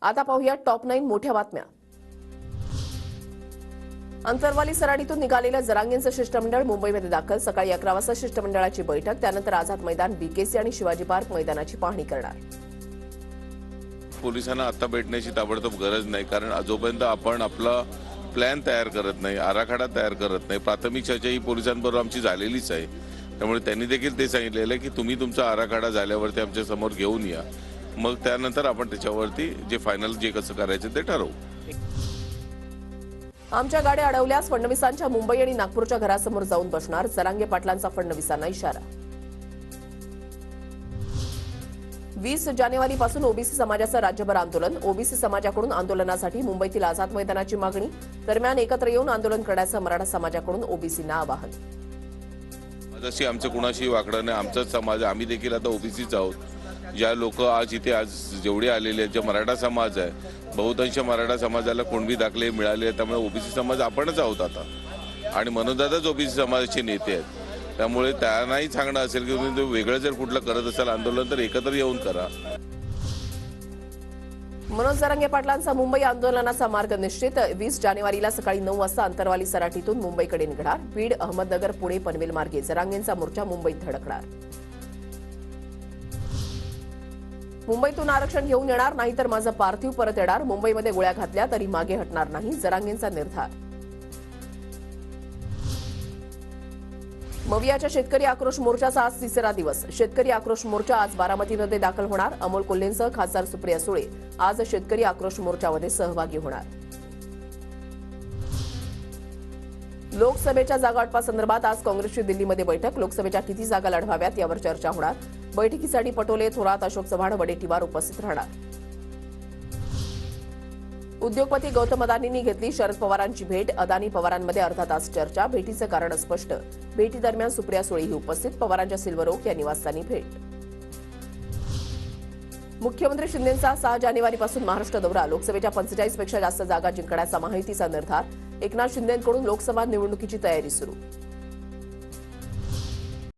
आता पाहूया टॉप 9 मोठ्या बातम्या। अंतरवाली सराडीतून निघालेलं जरांगेंचं शिष्टमंडळ मुंबईमध्ये दाखल। सकाळी 11 वाजता शिष्टमंडळाची बैठक, त्यानंतर आझाद मैदान, बीकेसी आणि शिवाजी पार्क मैदानाची पाहणी करणार। पोलिसांना आता भेटण्याची ताबडतोब गरज नाही, कारण जोपर्यंत आपण आपला प्लॅन तयार करत नाही, आराखडा तयार करत नाही, प्राथमिक चर्चा ही पोलिसांबरोबर आमची झालेलीच आहे। त्यामुळे त्यांनी देखील ते सांगितलेलं आहे की तुम्ही तुमचा आराखडा झाल्यावरती आमच्या समोर घेऊन या, मग त्यानंतर आपण त्याच्यावरती जे फायनल जे कसं करायचं ते ठरवू। आमच्या गाड्या अडवल्यास फडणवीसांच्या मुंबई आणि नागपूरच्या घरासमोर जाऊन बसणार, जरांगे पाटलांचा फडणवीसांना इशारा। 20 जानेवारीपासून ओबीसी समाजाचं राज्यभर आंदोलन, ओबीसी समाजाकडून आंदोलनासाठी मुंबईतील आझाद मैदानाची मागणी। दरम्यान एकत्र येऊन आंदोलन करण्याचं मराठा समाजाकडून ओबीसींना आवाहन। जशी आमचं कुणाशी वाकडं नाही, आमचाच समाज, आम्ही देखील आता ओबीसीच आहोत। ज्या लोक आज इथे जेवढे आलेले आहेत, जे मराठा समाज आहे, बहुतांश मराठा समाजाला कुणबी दाखले मिळाले, त्यामुळे ओबीसी समाज आपणच आहोत आता, आणि मनोजदादाच ओबीसी समाजाचे नेते आहेत। त्यामुळे त्यांनाही सांगणं असेल की तुम्ही वेगळं जर कुठलं करत असाल आंदोलन तर एकत्र येऊन करा। मनोज जरांगे पाटलांचा मुंबई आंदोलनाचा मार्ग निश्चित। 20 जानेवारीला सकाळी 9 वाजता अंतरवाली सराटीतून मुंबईकडे निघणार। बीड, अहमदनगर, पुणे, पनवेल मार्गे जरांगेंचा मोर्चा मुंबईत धडकणार। मुंबईतून आरक्षण घेऊन येणार, नाहीतर माझं पार्थिव परत येणार। मुंबईमध्ये गोळ्या घातल्या तरी मागे हटणार नाही, जरांगेंचा निर्धार। मवियाच्या शेतकरी आक्रोश मोर्चाचा आज तिसरा दिवस। शेतकरी आक्रोश मोर्चा आज बारामतीमध्ये दाखल होणार। अमोल कोल्हेंसह खासदार सुप्रिया सुळे आज शेतकरी आक्रोश मोर्चामध्ये सहभागी होणार। लोकसभेच्या जागा वाटपासंदर्भात आज काँग्रेसची दिल्लीमध्ये बैठक। लोकसभेच्या किती जागा लढवाव्यात यावर चर्चा होणार। बैठकीसाठी पटोले, थोरात, अशोक चव्हाण, वडेट्टीवार उपस्थित राहणार। उद्योगपती गौतम अदानींनी घेतली शरद पवारांची भेट। अदानी पवारांमध्ये अर्धा तास चर्चा, भेटीचं कारण स्पष्ट। भेटीदरम्यान सुप्रिया सुळेही उपस्थित। पवारांच्या सिल्वर ओक या निवासस्थानी भेट। मुख्यमंत्री शिंदेंचा 6 जानेवारीपासून महाराष्ट्र दौरा। लोकसभेच्या 45 पेक्षा जास्त जागा जिंकण्याचा महायुतीचा निर्धार। एकनाथ शिंदेंकडून लोकसभा निवडणुकीची तयारी सुरू।